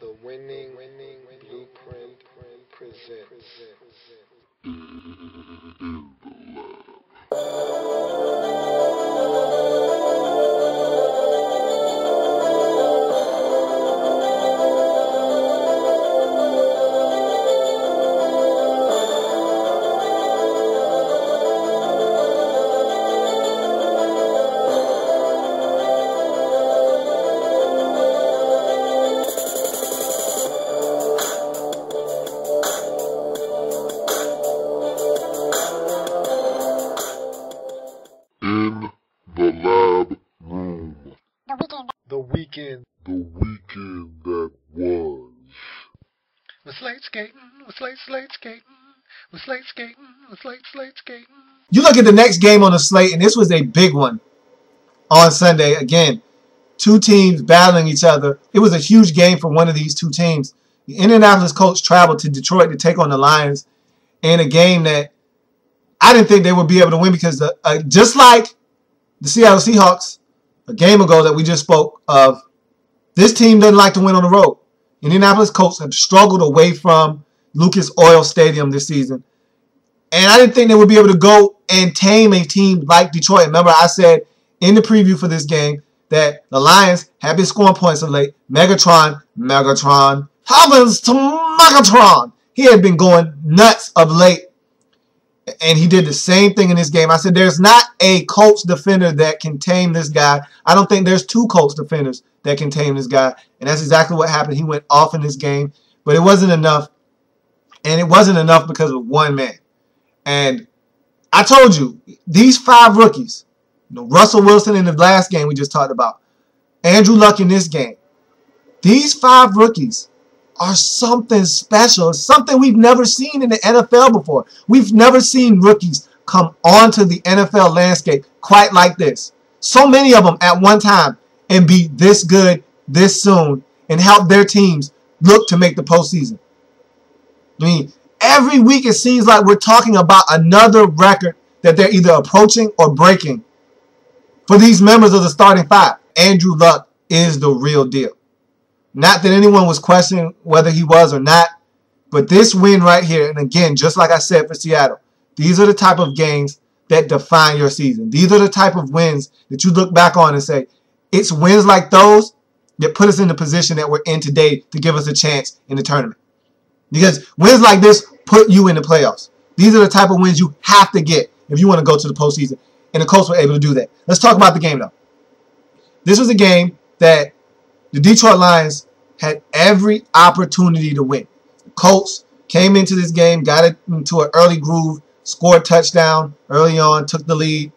The winning blueprint presents. In the lab room. The weekend. The weekend that was. We're slate skating. We're slate skating. We're slate skating. We're slate skating. You look at the next game on the slate, and this was a big one on Sunday. Again, two teams battling each other. It was a huge game for one of these two teams. The Indianapolis Colts traveled to Detroit to take on the Lions in a game that I didn't think they would be able to win because just like the Seattle Seahawks a game ago that we just spoke of, this team doesn't like to win on the road. Indianapolis Colts have struggled away from Lucas Oil Stadium this season. And I didn't think they would be able to go and tame a team like Detroit. Remember, I said in the preview for this game that the Lions have been scoring points of late. Megatron, happens to Megatron. He had been going nuts of late. And he did the same thing in this game. I said there's not a Colts defender that can tame this guy. I don't think there's two Colts defenders that can tame this guy. And that's exactly what happened. He went off in this game. But it wasn't enough. And it wasn't enough because of one man. And I told you, these five rookies, Russell Wilson in the last game we just talked about, Andrew Luck in this game, these five rookies are something special, something we've never seen in the NFL before. We've never seen rookies come onto the NFL landscape quite like this. So many of them at one time and be this good this soon and help their teams look to make the postseason. I mean, every week it seems like we're talking about another record that they're either approaching or breaking for these members of the starting five. Andrew Luck is the real deal. Not that anyone was questioning whether he was or not, but this win right here, and again, just like I said for Seattle, these are the type of games that define your season. These are the type of wins that you look back on and say, it's wins like those that put us in the position that we're in today to give us a chance in the tournament. Because wins like this put you in the playoffs. These are the type of wins you have to get if you want to go to the postseason. And the Colts were able to do that. Let's talk about the game, though. This was a game that the Detroit Lions had every opportunity to win. The Colts came into this game, got it into an early groove, scored a touchdown early on, took the lead.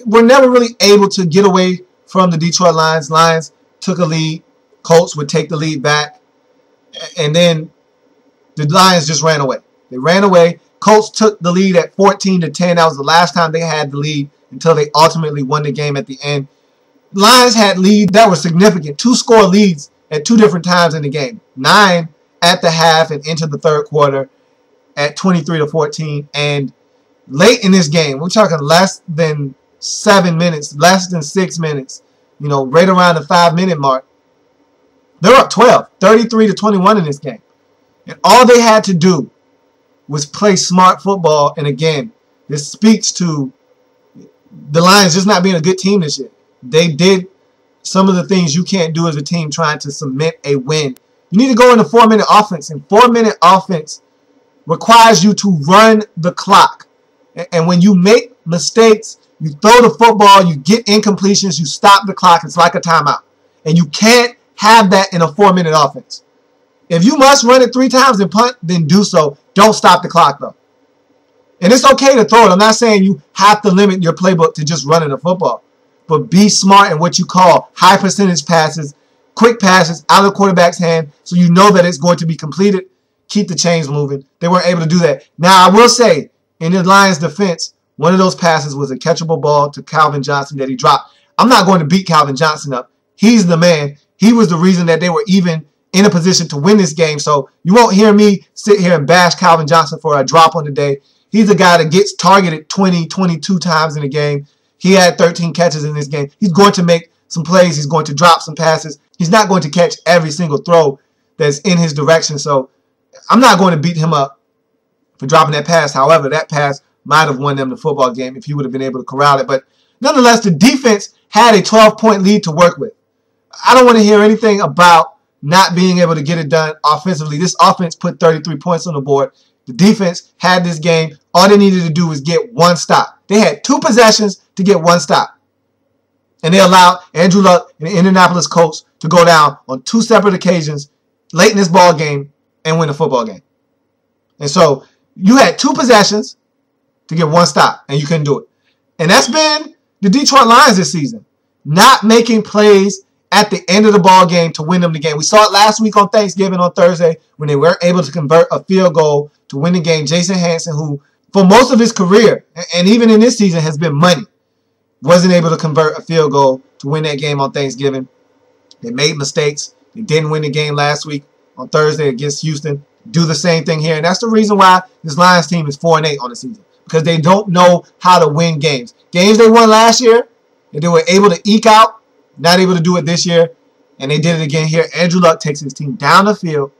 We're never really able to get away from the Detroit Lions. Lions took a lead. Colts would take the lead back. And then the Lions just ran away. They ran away. Colts took the lead at 14-10. That was the last time they had the lead until they ultimately won the game at the end. Lions had leads that were significant. Two-score leads at two different times in the game. 9 at the half and into the third quarter at 23-14. And late in this game, we're talking less than 7 minutes, less than 6 minutes, right around the 5-minute mark. They're up 12, 33-21 in this game. And all they had to do was play smart football. And again, this speaks to the Lions just not being a good team this year. They did some of the things you can't do as a team trying to cement a win. You need to go into 4-minute offense. And 4-minute offense requires you to run the clock. And when you make mistakes, you throw the football, you get incompletions, you stop the clock. It's like a timeout. And you can't have that in a 4-minute offense. If you must run it 3 times and punt, then do so. Don't stop the clock, though. And it's okay to throw it. I'm not saying you have to limit your playbook to just running the football. But be smart in what you call high percentage passes, quick passes out of the quarterback's hand so you know that it's going to be completed. Keep the chains moving. They weren't able to do that. Now, I will say, in the Lions' defense, one of those passes was a catchable ball to Calvin Johnson that he dropped. I'm not going to beat Calvin Johnson up. He's the man. He was the reason that they were even in a position to win this game. So you won't hear me sit here and bash Calvin Johnson for a drop on the day. He's a guy that gets targeted 20, 22 times in a game. He had 13 catches in this game. He's going to make some plays. He's going to drop some passes. He's not going to catch every single throw. that's in his direction. So I'm not going to beat him up for dropping that pass. However, that pass might have won them the football game if he would have been able to corral it. But nonetheless, the defense had a 12-point lead to work with. I don't want to hear anything about not being able to get it done offensively. This offense put 33 points on the board. The defense had this game. All they needed to do was get one stop. They had 2 possessions to get one stop. And they allowed Andrew Luck and the Indianapolis Colts to go down on 2 separate occasions late in this ball game and win the football game. And so you had 2 possessions to get one stop, and you couldn't do it. And that's been the Detroit Lions this season, not making plays at the end of the ball game to win them the game. We saw it last week on Thanksgiving on Thursday when they weren't able to convert a field goal to win the game. Jason Hanson, who for most of his career, and even in this season has been money, wasn't able to convert a field goal to win that game on Thanksgiving. They made mistakes. They didn't win the game last week on Thursday against Houston. Do the same thing here. And that's the reason why this Lions team is 4-8 on the season, because they don't know how to win games. Games they won last year, and they were able to eke out, not able to do it this year, and they did it again here. Andrew Luck takes his team down the field,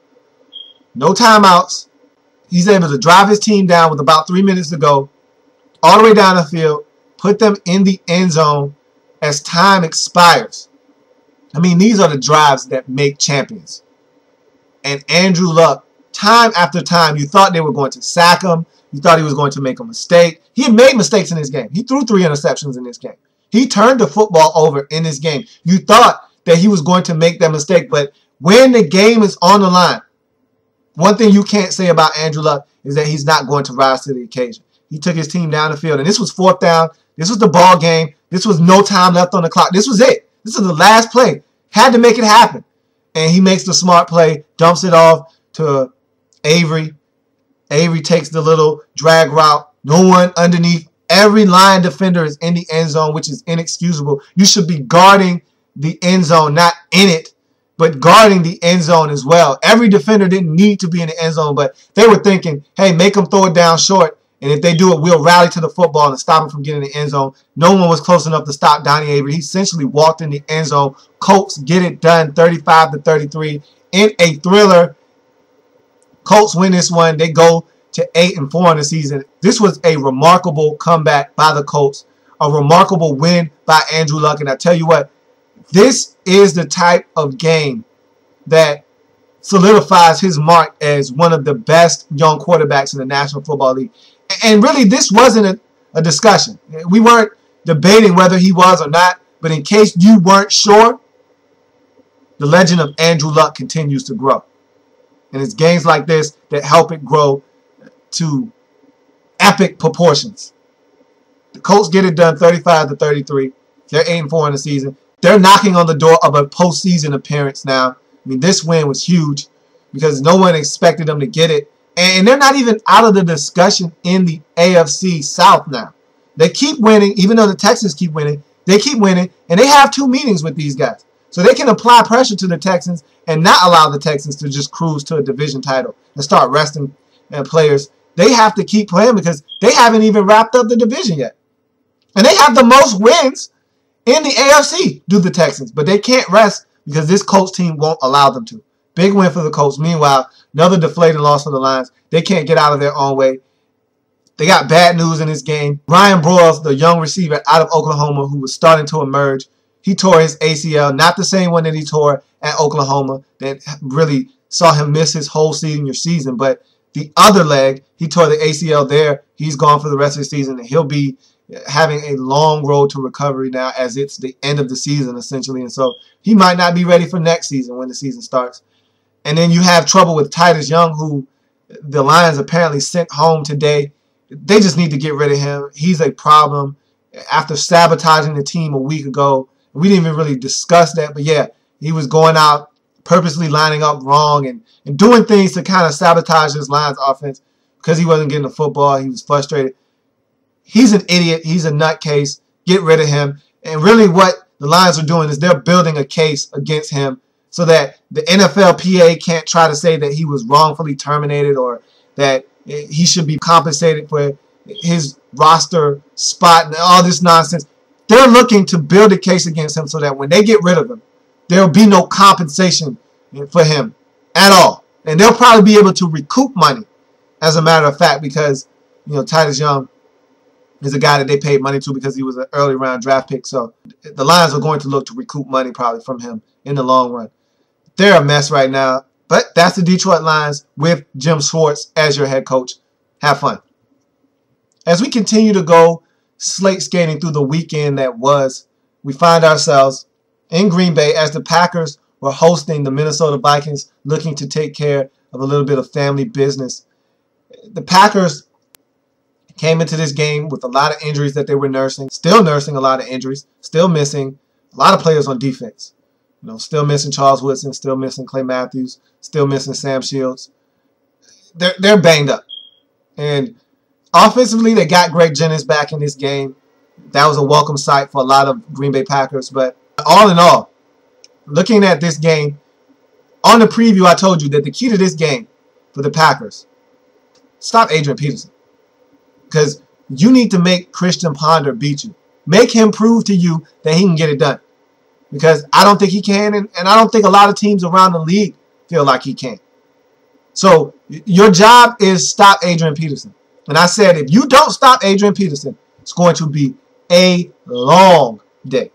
no timeouts. He's able to drive his team down with about 3 minutes to go, all the way down the field, put them in the end zone as time expires. I mean, these are the drives that make champions. And Andrew Luck, time after time, you thought they were going to sack him. You thought he was going to make a mistake. He had made mistakes in this game. He threw 3 interceptions in this game. He turned the football over in this game. You thought that he was going to make that mistake, but when the game is on the line, one thing you can't say about Andrew Luck is that he's not going to rise to the occasion. He took his team down the field, and this was 4th down. This was the ball game. This was no time left on the clock. This was it. This is the last play. Had to make it happen. And he makes the smart play, dumps it off to Avery. Avery takes the little drag route. No one underneath. Every Lion defender is in the end zone, which is inexcusable. You should be guarding the end zone, not in it, but guarding the end zone as well. Every defender didn't need to be in the end zone, but they were thinking, hey, make them throw it down short, and if they do it, we'll rally to the football and stop him from getting in the end zone. No one was close enough to stop Donnie Avery. He essentially walked in the end zone. Colts get it done 35-33 in a thriller. Colts win this one. They go to 8-4 in the season. This was a remarkable comeback by the Colts, a remarkable win by Andrew Luck. And I tell you what, this is the type of game that solidifies his mark as one of the best young quarterbacks in the National Football League. And really, this wasn't a discussion. We weren't debating whether he was or not, but in case you weren't sure, the legend of Andrew Luck continues to grow. And it's games like this that help it grow to epic proportions. The Colts get it done 35-33. They're 8-4 in the season. They're knocking on the door of a postseason appearance now. I mean, this win was huge because no one expected them to get it. And they're not even out of the discussion in the AFC South now. They keep winning, even though the Texans keep winning. They keep winning, and they have 2 meetings with these guys. So they can apply pressure to the Texans and not allow the Texans to just cruise to a division title and start resting players. They have to keep playing because they haven't even wrapped up the division yet. And they have the most wins in the AFC, do the Texans. But they can't rest because this Colts team won't allow them to. Big win for the Colts. Meanwhile, another deflating loss for the Lions. They can't get out of their own way. They got bad news in this game. Ryan Broyles, the young receiver out of Oklahoma who was starting to emerge, he tore his ACL, not the same one that he tore at Oklahoma that really saw him miss his whole senior season, but the other leg, he tore the ACL there. He's gone for the rest of the season, and he'll be having a long road to recovery now as it's the end of the season, essentially. And so he might not be ready for next season when the season starts. And then you have trouble with Titus Young, who the Lions apparently sent home today. They just need to get rid of him. He's a problem. After sabotaging the team a week ago, we didn't even really discuss that, but yeah, he was going out, purposely lining up wrong and doing things to kind of sabotage his Lions offense because he wasn't getting the football. He was frustrated. He's an idiot. He's a nutcase. Get rid of him. And really what the Lions are doing is they're building a case against him so that the NFLPA can't try to say that he was wrongfully terminated or that he should be compensated for his roster spot and all this nonsense. They're looking to build a case against him so that when they get rid of him, there will be no compensation for him at all. And they'll probably be able to recoup money, as a matter of fact, because, Titus Young is a guy that they paid money to because he was an early round draft pick. So the Lions are going to look to recoup money probably from him in the long run. They're a mess right now, but that's the Detroit Lions with Jim Schwartz as your head coach. Have fun. As we continue to go slate skating through the weekend that was, we find ourselves in Green Bay as the Packers were hosting the Minnesota Vikings, looking to take care of a little bit of family business. The Packers came into this game with a lot of injuries that they were nursing, still nursing a lot of injuries, still missing a lot of players on defense. Still missing Charles Woodson, still missing Clay Matthews, still missing Sam Shields. They're banged up. And offensively, they got Greg Jennings back in this game. That was a welcome sight for a lot of Green Bay Packers. But all in all, looking at this game, on the preview I told you that the key to this game for the Packers, stop Adrian Peterson. Because you need to make Christian Ponder beat you. Make him prove to you that he can get it done. Because I don't think he can, and I don't think a lot of teams around the league feel like he can. So your job is stop Adrian Peterson. And I said if you don't stop Adrian Peterson, it's going to be a long day.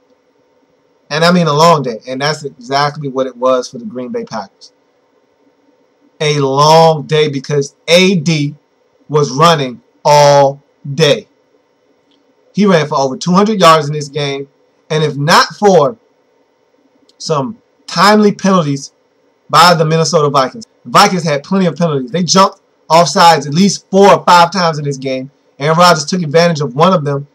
And I mean a long day. And that's exactly what it was for the Green Bay Packers. A long day because AD was running all day. He ran for over 200 yards in this game. And if not for some timely penalties by the Minnesota Vikings, the Vikings had plenty of penalties. They jumped off sides at least 4 or 5 times in this game. Aaron Rodgers took advantage of one of them,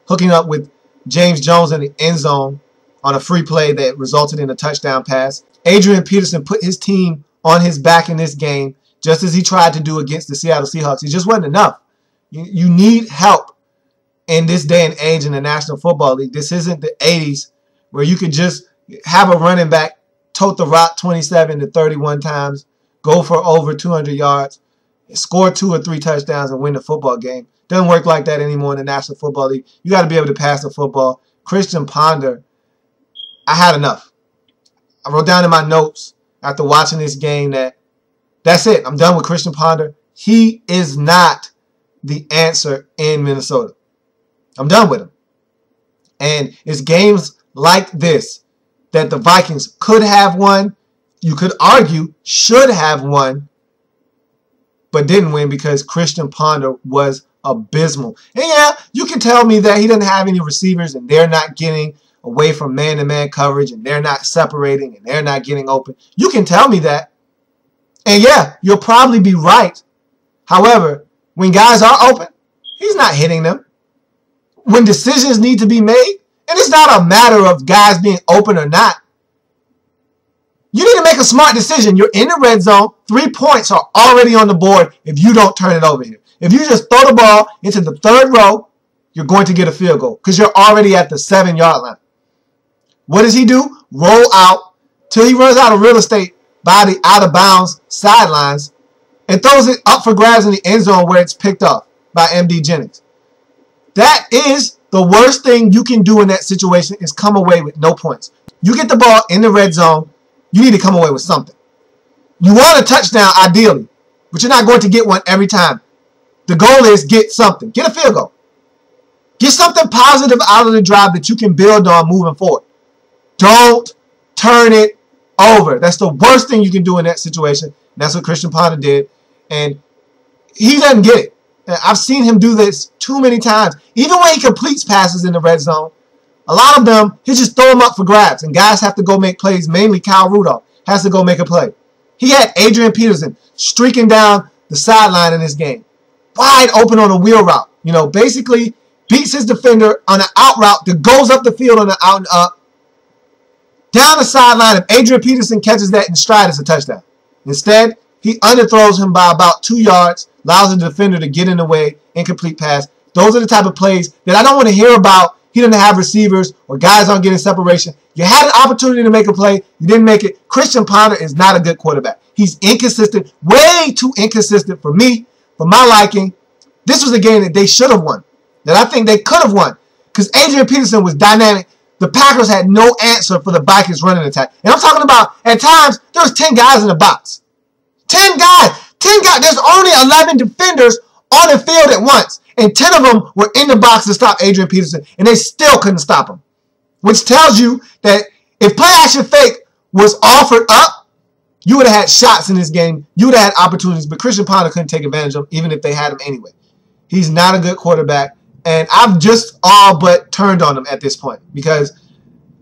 hooking up with James Jones in the end zone on a free play that resulted in a touchdown pass. Adrian Peterson put his team on his back in this game, just as he tried to do against the Seattle Seahawks. It just wasn't enough. You need help in this day and age in the National Football League. This isn't the 80s where you could just have a running back tote the rock 27 to 31 times, go for over 200 yards, score 2 or 3 touchdowns, and win the football game. Doesn't work like that anymore in the National Football League. You got to be able to pass the football. Christian Ponder, I had enough. I wrote down in my notes after watching this game that's it. I'm done with Christian Ponder. He is not the answer in Minnesota. I'm done with him. And it's games like this that the Vikings could have won. You could argue should have won, but didn't win because Christian Ponder was abysmal. And yeah, you can tell me that he doesn't have any receivers and they're not getting away from man-to-man coverage and they're not separating and they're not getting open. You can tell me that. And yeah, you'll probably be right. However, when guys are open, he's not hitting them. When decisions need to be made, and it's not a matter of guys being open or not. You need to make a smart decision. You're in the red zone. 3 points are already on the board if you don't turn it over here. If you just throw the ball into the third row, you're going to get a field goal because you're already at the 7-yard line. What does he do? Roll out till he runs out of real estate by the out-of-bounds sidelines and throws it up for grabs in the end zone where it's picked off by MD Jennings. That is the worst thing you can do in that situation is come away with no points. You get the ball in the red zone, you need to come away with something. You want a touchdown ideally, but you're not going to get one every time. The goal is get something. Get a field goal. Get something positive out of the drive that you can build on moving forward. Don't turn it over. That's the worst thing you can do in that situation. And that's what Christian Ponder did. And he doesn't get it. I've seen him do this too many times. Even when he completes passes in the red zone, a lot of them, he just throw them up for grabs. And guys have to go make plays. Mainly Kyle Rudolph has to go make a play. He had Adrian Peterson streaking down the sideline in this game. Wide open on a wheel route. Basically beats his defender on an out route that goes up the field on an out and up. Down the sideline, if Adrian Peterson catches that in stride, it's a touchdown. Instead, he underthrows him by about 2 yards, allows the defender to get in the way, incomplete pass. Those are the type of plays that I don't want to hear about. He doesn't have receivers or guys aren't getting separation. You had an opportunity to make a play. You didn't make it. Christian Ponder is not a good quarterback. He's inconsistent, way too inconsistent for me, for my liking. This was a game that they should have won, that I think they could have won, because Adrian Peterson was dynamic. The Packers had no answer for the Vikings running attack. And I'm talking about, at times, there was 10 guys in the box. 10 guys. 10 guys. There's only 11 defenders on the field at once. And 10 of them were in the box to stop Adrian Peterson. And they still couldn't stop him. Which tells you that if play action fake was offered up, you would have had shots in this game. You would have had opportunities. But Christian Ponder couldn't take advantage of them, even if they had him anyway. He's not a good quarterback. And I've just all but turned on him at this point. Because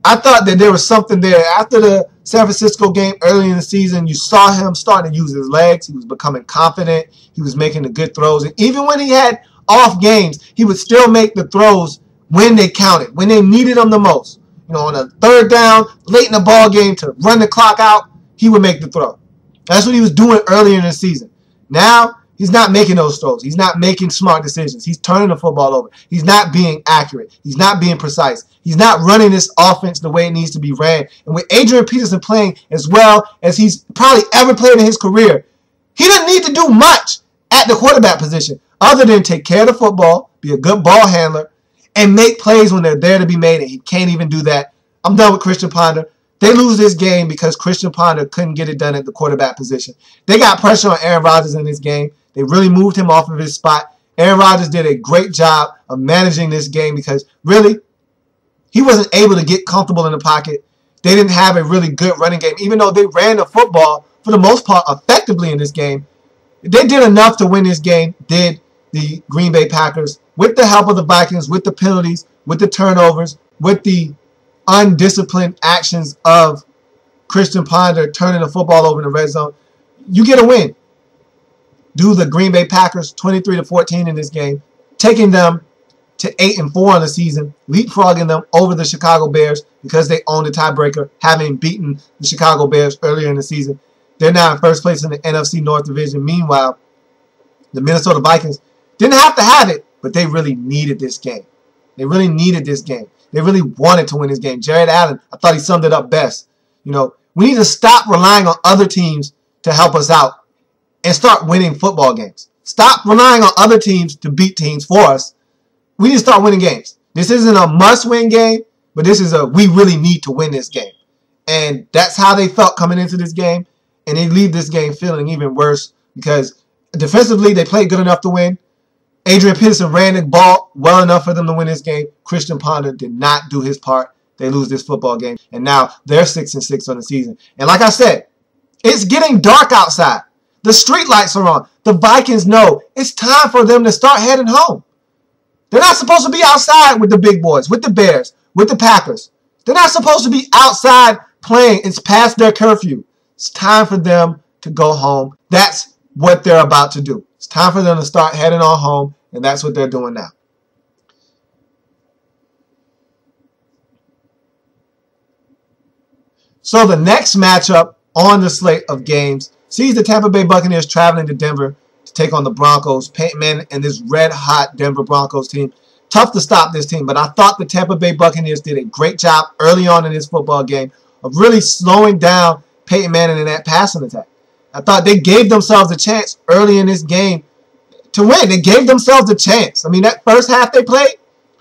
I thought that there was something there. After the San Francisco game early in the season, you saw him starting to use his legs. He was becoming confident. He was making the good throws. And even when he had off games, he would still make the throws when they counted, when they needed him the most. You know, on a third down, late in the ball game to run the clock out, he would make the throw. That's what he was doing earlier in the season. Now, he's not making those throws. He's not making smart decisions. He's turning the football over. He's not being accurate. He's not being precise. He's not running this offense the way it needs to be ran. And with Adrian Peterson playing as well as he's probably ever played in his career, he doesn't need to do much at the quarterback position other than take care of the football, be a good ball handler, and make plays when they're there to be made. And he can't even do that. I'm done with Christian Ponder. They lose this game because Christian Ponder couldn't get it done at the quarterback position. They got pressure on Aaron Rodgers in this game. They really moved him off of his spot. Aaron Rodgers did a great job of managing this game because really, he wasn't able to get comfortable in the pocket. They didn't have a really good running game. Even though they ran the football, for the most part, effectively in this game, they did enough to win this game, did the Green Bay Packers, with the help of the Vikings, with the penalties, with the turnovers, with the undisciplined actions of Christian Ponder turning the football over in the red zone. You get a win. Do the Green Bay Packers 23-14 in this game, taking them to 8-4 on the season, leapfrogging them over the Chicago Bears because they own the tiebreaker, having beaten the Chicago Bears earlier in the season. They're now in first place in the NFC North Division. Meanwhile, the Minnesota Vikings didn't have to have it, but they really needed this game. They really needed this game. They really wanted to win this game. Jared Allen, I thought he summed it up best. You know, we need to stop relying on other teams to help us out and start winning football games. Stop relying on other teams to beat teams for us. We need to start winning games. This isn't a must-win game, but this is a we really need to win this game. And that's how they felt coming into this game. And they leave this game feeling even worse because defensively they played good enough to win. Adrian Peterson ran the ball well enough for them to win this game. Christian Ponder did not do his part. They lose this football game. And now they're 6-6 on the season. And like I said, it's getting dark outside. The street lights are on. The Vikings know it's time for them to start heading home. They're not supposed to be outside with the big boys, with the Bears, with the Packers. They're not supposed to be outside playing. It's past their curfew. It's time for them to go home. That's what they're about to do. It's time for them to start heading on home, and that's what they're doing now. So the next matchup on the slate of games sees the Tampa Bay Buccaneers traveling to Denver to take on the Broncos. Peyton Manning and this red-hot Denver Broncos team. Tough to stop this team, but I thought the Tampa Bay Buccaneers did a great job early on in this football game of really slowing down Peyton Manning in that passing attack. I thought they gave themselves a chance early in this game to win. They gave themselves a chance. I mean, that first half they played,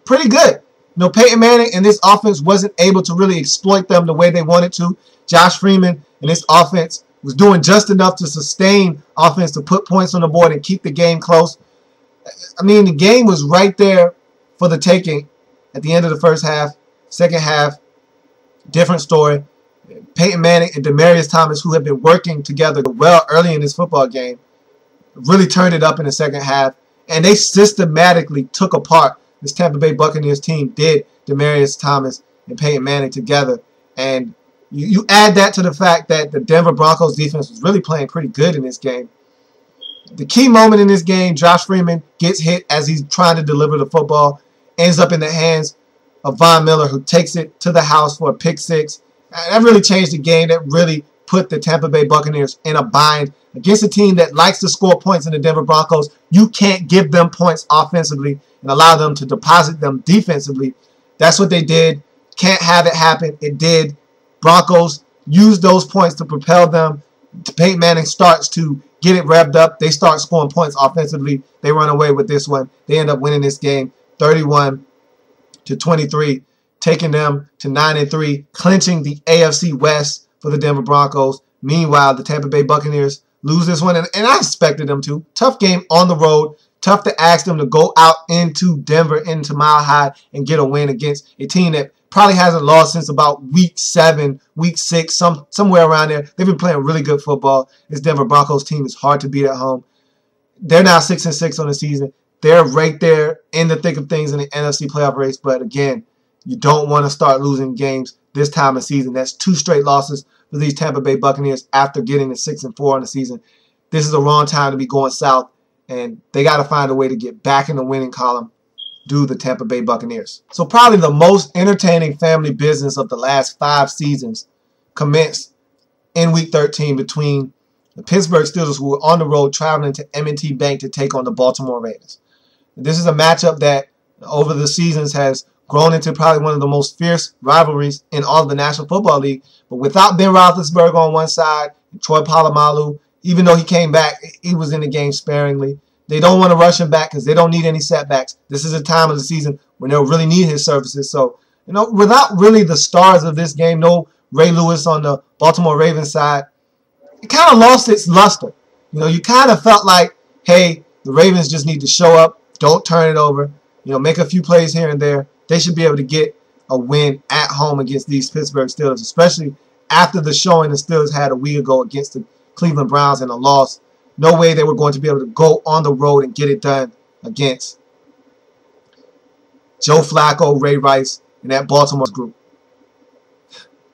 pretty good. You know, Peyton Manning and this offense wasn't able to really exploit them the way they wanted to. Josh Freeman and this offense was doing just enough to sustain offense to put points on the board and keep the game close. I mean, the game was right there for the taking at the end of the first half. Second half, different story. Peyton Manning and Demaryius Thomas, who have been working together well early in this football game, really turned it up in the second half. And they systematically took apart this Tampa Bay Buccaneers team, did Demaryius Thomas and Peyton Manning together. And you add that to the fact that the Denver Broncos defense was really playing pretty good in this game. The key moment in this game, Josh Freeman gets hit as he's trying to deliver the football, ends up in the hands of Von Miller, who takes it to the house for a pick six. That really changed the game. That really put the Tampa Bay Buccaneers in a bind against a team that likes to score points in the Denver Broncos. You can't give them points offensively and allow them to deposit them defensively. That's what they did. Can't have it happen. It did. Broncos used those points to propel them. Peyton Manning starts to get it revved up. They start scoring points offensively. They run away with this one. They end up winning this game 31-23, taking them to 9-3, clinching the AFC West for the Denver Broncos. Meanwhile, the Tampa Bay Buccaneers lose this one, and I expected them to. Tough game on the road. Tough to ask them to go out into Denver, into Mile High, and get a win against a team that probably hasn't lost since about week 7, week 6, somewhere around there. They've been playing really good football. This Denver Broncos team is hard to beat at home. They're now 6-6 on the season. They're right there in the thick of things in the NFC playoff race. But again, you don't want to start losing games this time of season. That's 2 straight losses for these Tampa Bay Buccaneers after getting to 6-4 on the season. This is the wrong time to be going south, and they got to find a way to get back in the winning column. Do the Tampa Bay Buccaneers. So probably the most entertaining family business of the last 5 seasons commenced in Week 13 between the Pittsburgh Steelers, who were on the road traveling to M&T Bank to take on the Baltimore Ravens. This is a matchup that over the seasons has grown into probably one of the most fierce rivalries in all of the National Football League. But without Ben Roethlisberger on one side, Troy Polamalu, even though he came back, he was in the game sparingly. They don't want to rush him back because they don't need any setbacks. This is a time of the season when they'll really need his services. So, without really the stars of this game, no Ray Lewis on the Baltimore Ravens side, it kind of lost its luster. You kind of felt like, hey, the Ravens just need to show up, don't turn it over, make a few plays here and there. They should be able to get a win at home against these Pittsburgh Steelers, especially after the showing the Steelers had a week ago against the Cleveland Browns in a loss. No way they were going to be able to go on the road and get it done against Joe Flacco, Ray Rice, and that Baltimore group.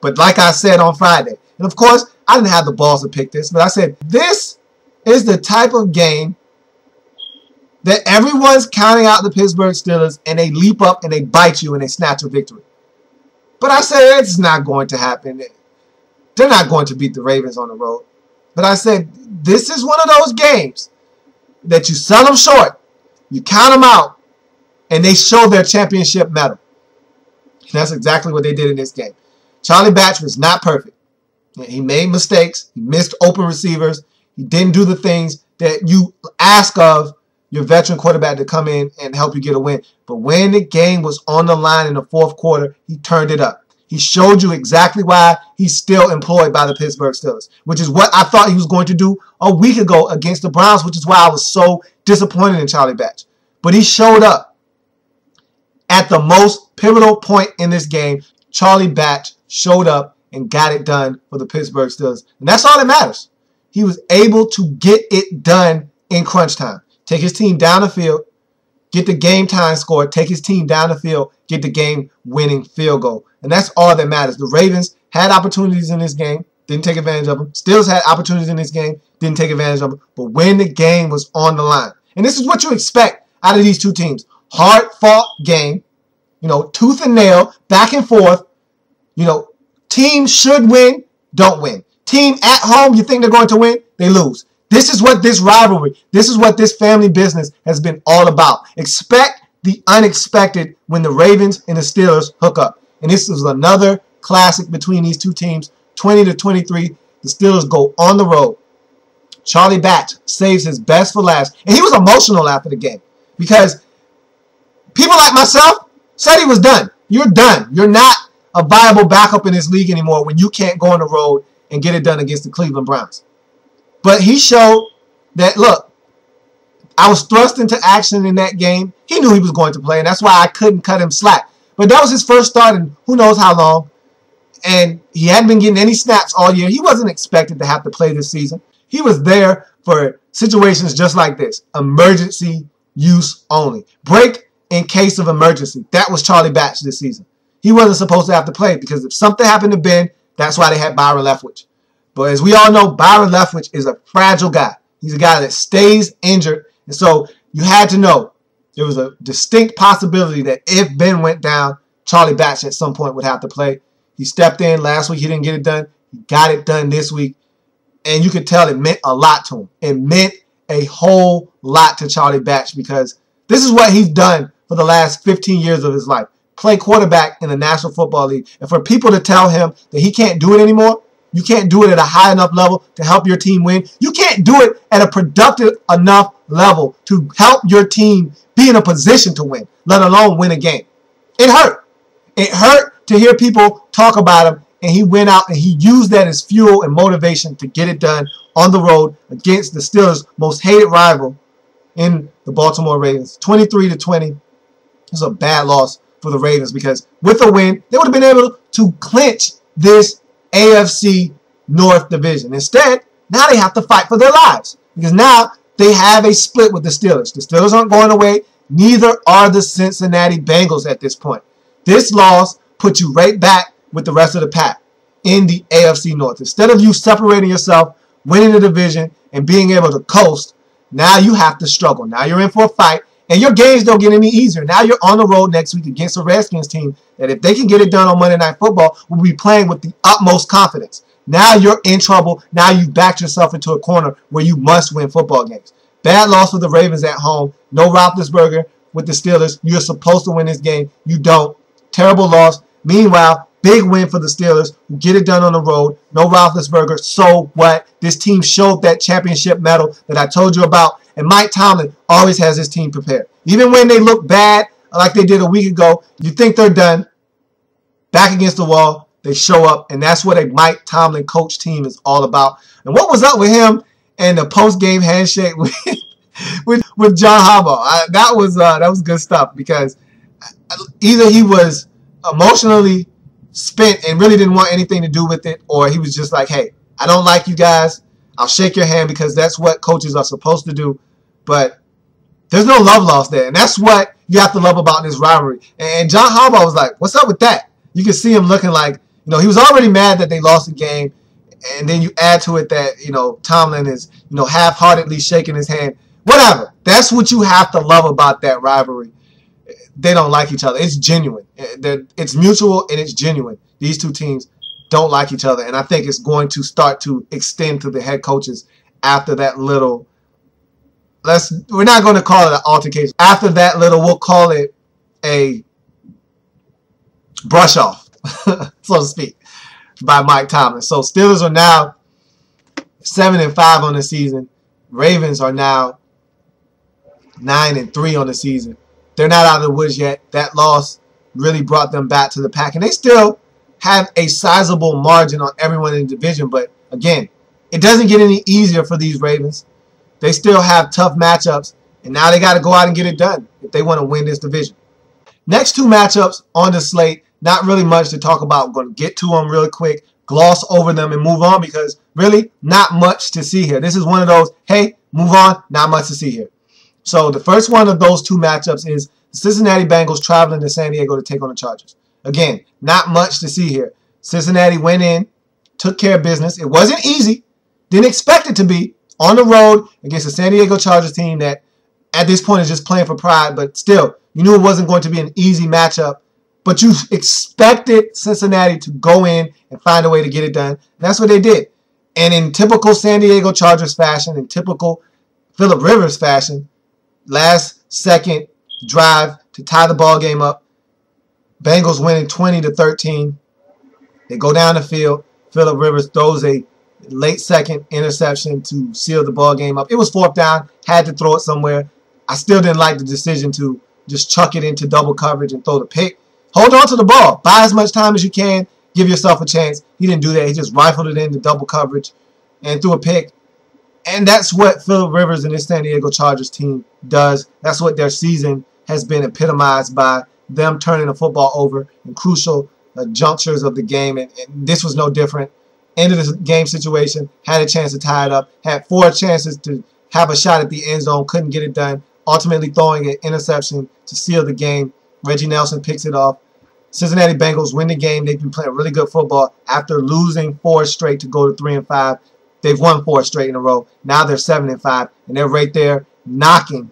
But like I said on Friday, and of course, I didn't have the balls to pick this, but I said, this is the type of game that everyone's counting out the Pittsburgh Steelers, and they leap up and they bite you and they snatch a victory. But I said, it's not going to happen. They're not going to beat the Ravens on the road. But I said, this is one of those games that you sell them short, you count them out, and they show their championship medal. And that's exactly what they did in this game. Charlie Batch was not perfect. He made mistakes. He missed open receivers. He didn't do the things that you ask of your veteran quarterback to come in and help you get a win. But when the game was on the line in the 4th quarter, he turned it up. He showed you exactly why he's still employed by the Pittsburgh Steelers, which is what I thought he was going to do a week ago against the Browns, which is why I was so disappointed in Charlie Batch. But he showed up at the most pivotal point in this game. Charlie Batch showed up and got it done for the Pittsburgh Steelers. And that's all that matters. He was able to get it done in crunch time. Take his team down the field, get the game time score, take his team down the field, get the game-winning field goal. And that's all that matters. The Ravens had opportunities in this game, didn't take advantage of them. Steelers had opportunities in this game, didn't take advantage of them. But when the game was on the line, and this is what you expect out of these two teams. Hard-fought game, tooth and nail, back and forth. Team should win, don't win. Team at home, you think they're going to win, they lose. This is what this rivalry, this is what this family business has been all about. Expect the unexpected when the Ravens and the Steelers hook up. And this is another classic between these two teams. 20-23, the Steelers go on the road. Charlie Batch saves his best for last. And he was emotional after the game because people like myself said he was done. You're done. You're not a viable backup in this league anymore when you can't go on the road and get it done against the Cleveland Browns. But he showed that, look, I was thrust into action in that game. He knew he was going to play, and that's why I couldn't cut him slack. But that was his first start in who knows how long. And he hadn't been getting any snaps all year. He wasn't expected to have to play this season. He was there for situations just like this. Emergency use only. Break in case of emergency. That was Charlie Batch this season. He wasn't supposed to have to play because if something happened to Ben, that's why they had Byron Leftwich. But as we all know, Byron Leftwich is a fragile guy. He's a guy that stays injured. And so you had to know there was a distinct possibility that if Ben went down, Charlie Batch at some point would have to play. He stepped in last week. He didn't get it done. He got it done this week. And you could tell it meant a lot to him. It meant a whole lot to Charlie Batch because this is what he's done for the last 15 years of his life. Play quarterback in the National Football League. And for people to tell him that he can't do it anymore, you can't do it at a high enough level to help your team win. You can't do it at a productive enough level to help your team be in a position to win, let alone win a game. It hurt. It hurt to hear people talk about him and he went out and he used that as fuel and motivation to get it done on the road against the Steelers' most hated rival in the Baltimore Ravens. 23-20. It was a bad loss for the Ravens because with a win, they would have been able to clinch this AFC North division. Instead, now they have to fight for their lives because now they have a split with the Steelers. The Steelers aren't going away. Neither are the Cincinnati Bengals at this point. This loss puts you right back with the rest of the pack in the AFC North. Instead of you separating yourself, winning the division, and being able to coast, now you have to struggle. Now you're in for a fight, and your games don't get any easier. Now you're on the road next week against a Redskins team that if they can get it done on Monday Night Football, will be playing with the utmost confidence. Now you're in trouble. Now you've backed yourself into a corner where you must win football games. Bad loss for the Ravens at home. No Roethlisberger with the Steelers. You're supposed to win this game. You don't. Terrible loss. Meanwhile, big win for the Steelers who get it done on the road. No Roethlisberger. So what? This team showed that championship medal that I told you about. And Mike Tomlin always has his team prepared. Even when they look bad, like they did a week ago, you think they're done. Back against the wall, they show up. And that's what a Mike Tomlin coach team is all about. And what was up with him and the post-game handshake with John Harbaugh? That was good stuff because either he was emotionally spent and really didn't want anything to do with it, or he was just like, hey, I don't like you guys. I'll shake your hand because that's what coaches are supposed to do. But there's no love lost there. And that's what you have to love about this rivalry. And John Harbaugh was like, what's up with that? You can see him looking like, he was already mad that they lost the game. And then you add to it that, Tomlin is, half-heartedly shaking his hand. Whatever. That's what you have to love about that rivalry. They don't like each other. It's genuine. It's mutual and it's genuine. These two teams don't like each other. And I think it's going to start to extend to the head coaches after that little, we're not going to call it an altercation. After that little, we'll call it a brush off, so to speak, by Mike Tomlin. So Steelers are now 7-5 on the season. Ravens are now 9-3 on the season. They're not out of the woods yet. That loss really brought them back to the pack. And they still have a sizable margin on everyone in the division. But, again, it doesn't get any easier for these Ravens. They still have tough matchups. And now they got to go out and get it done if they want to win this division. Next two matchups on the slate, not really much to talk about. I'm going to get to them really quick, gloss over them, and move on because, really, not much to see here. This is one of those, hey, move on, not much to see here. So the first one of those two matchups is the Cincinnati Bengals traveling to San Diego to take on the Chargers. Again, not much to see here. Cincinnati went in, took care of business. It wasn't easy. Didn't expect it to be on the road against the San Diego Chargers team that at this point is just playing for pride. But still, you knew it wasn't going to be an easy matchup. But you expected Cincinnati to go in and find a way to get it done. And that's what they did. And in typical San Diego Chargers fashion, in typical Phillip Rivers fashion, last second drive to tie the ball game up. Bengals winning 20-13. They go down the field. Phillip Rivers throws a late second interception to seal the ball game up. It was fourth down. Had to throw it somewhere. I still didn't like the decision to just chuck it into double coverage and throw the pick. Hold on to the ball. Buy as much time as you can. Give yourself a chance. He didn't do that. He just rifled it into double coverage and threw a pick. And that's what Phillip Rivers and this San Diego Chargers team does. That's what their season has been epitomized by, them turning the football over in crucial junctures of the game. And this was no different. End of the game situation, had a chance to tie it up, had 4 chances to have a shot at the end zone, couldn't get it done, ultimately throwing an interception to seal the game. Reggie Nelson picks it off. Cincinnati Bengals win the game. They've been playing really good football after losing 4 straight to go to 3-5. They've won 4 straight in a row. Now they're 7-5, and they're right there knocking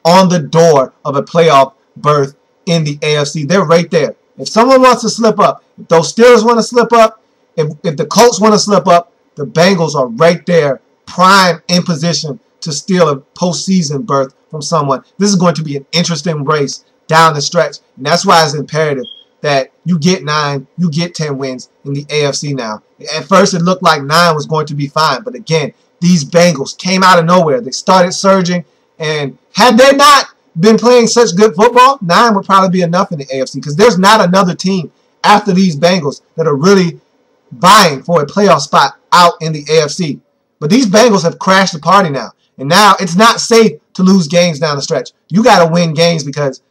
on the door of a playoff berth in the AFC. They're right there. If someone wants to slip up, if those Steelers want to slip up, if the Colts want to slip up, the Bengals are right there, prime in position to steal a postseason berth from someone. This is going to be an interesting race down the stretch, and that's why it's imperative that you get 9, you get 10 wins in the AFC now. At first, it looked like 9 was going to be fine, but again, these Bengals came out of nowhere. They started surging, and had they not been playing such good football, 9 would probably be enough in the AFC because there's not another team after these Bengals that are really vying for a playoff spot out in the AFC. But these Bengals have crashed the party now. And now it's not safe to lose games down the stretch. You got to win games because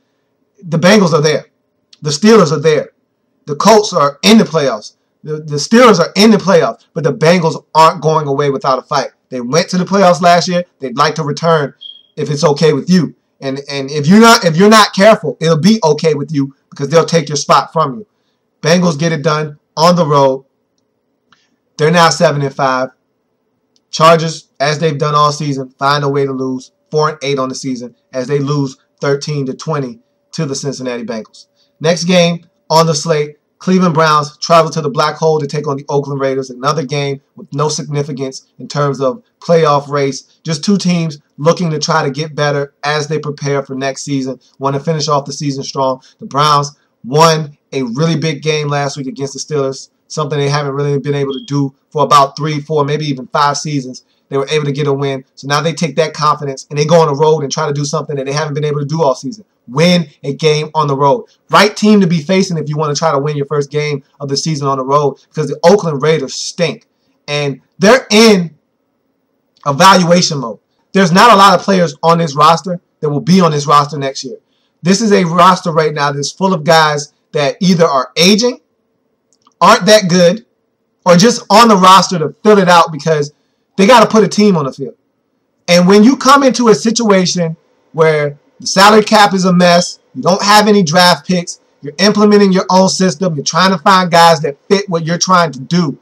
the Bengals are there. The Steelers are there. The Colts are in the playoffs. The Steelers are in the playoffs. But the Bengals aren't going away without a fight. They went to the playoffs last year. They'd like to return if it's okay with you. And if you're not careful, it'll be okay with you because they'll take your spot from you. Bengals get it done on the road. They're now 7-5. Chargers, as they've done all season, find a way to lose. 4-8 on the season as they lose 13-20 to the Cincinnati Bengals. Next game on the slate, Cleveland Browns travel to the Black Hole to take on the Oakland Raiders. Another game with no significance in terms of playoff race. Just two teams looking to try to get better as they prepare for next season. Want to finish off the season strong. The Browns won a really big game last week against the Steelers, something they haven't really been able to do for about 3, 4, maybe even 5 seasons. They were able to get a win. So now they take that confidence and they go on the road and try to do something that they haven't been able to do all season. Win a game on the road. Right team to be facing if you want to try to win your first game of the season on the road because the Oakland Raiders stink. And they're in evaluation mode. There's not a lot of players on this roster that will be on this roster next year. This is a roster right now that's full of guys that either are aging, aren't that good, or just on the roster to fill it out because they got to put a team on the field. And when you come into a situation where the salary cap is a mess, you don't have any draft picks, you're implementing your own system, you're trying to find guys that fit what you're trying to do,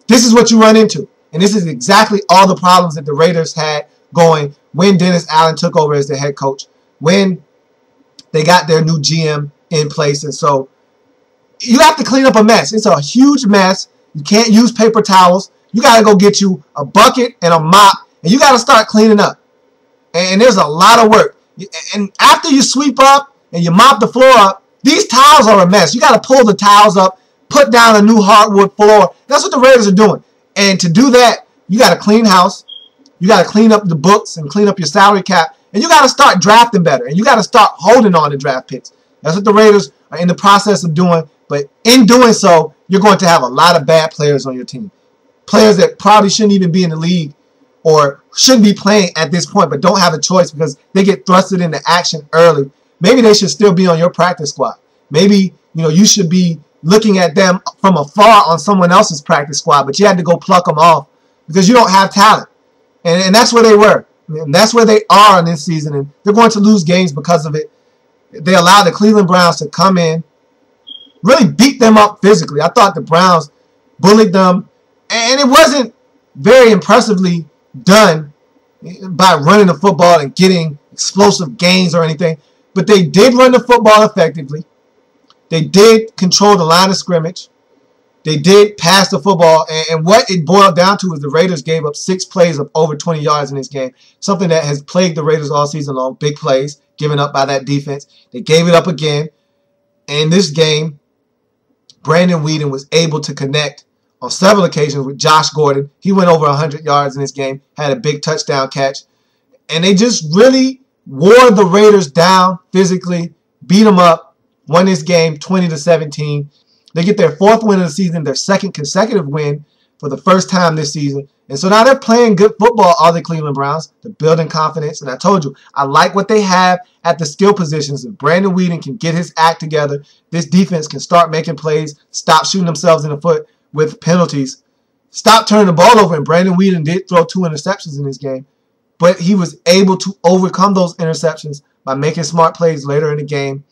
this is what you run into. And this is exactly all the problems that the Raiders had going when Dennis Allen took over as the head coach, when they got their new GM in place. And so you have to clean up a mess. It's a huge mess. You can't use paper towels. You got to go get you a bucket and a mop, and you got to start cleaning up. And there's a lot of work. And after you sweep up and you mop the floor up, these towels are a mess. You got to pull the towels up, put down a new hardwood floor. That's what the Raiders are doing. And to do that, you got to clean house. You got to clean up the books and clean up your salary cap. And you got to start drafting better. And you got to start holding on to draft picks. That's what the Raiders are in the process of doing. But in doing so, you're going to have a lot of bad players on your team. Players that probably shouldn't even be in the league or shouldn't be playing at this point but don't have a choice because they get thrusted into action early. Maybe they should still be on your practice squad. Maybe you should be looking at them from afar on someone else's practice squad, but you had to go pluck them off because you don't have talent. And that's where they were. And that's where they are in this season, and they're going to lose games because of it. They allowed the Cleveland Browns to come in, really beat them up physically. I thought the Browns bullied them, and it wasn't very impressively done by running the football and getting explosive gains or anything. But they did run the football effectively. They did control the line of scrimmage. They did pass the football. And what it boiled down to is the Raiders gave up 6 plays of over 20 yards in this game, something that has plagued the Raiders all season long. Big plays given up by that defense. They gave it up again. And in this game, Brandon Weeden was able to connect on several occasions with Josh Gordon. He went over 100 yards in this game, had a big touchdown catch. And they just really wore the Raiders down physically, beat them up, won this game 20-17. They get their 4th win of the season, their 2nd consecutive win for the first time this season. And so now they're playing good football, all the Cleveland Browns. They're building confidence. And I told you, I like what they have at the skill positions. If Brandon Weeden can get his act together, this defense can start making plays, stop shooting themselves in the foot with penalties, stop turning the ball over. And Brandon Weeden did throw 2 interceptions in this game, but he was able to overcome those interceptions by making smart plays later in the game.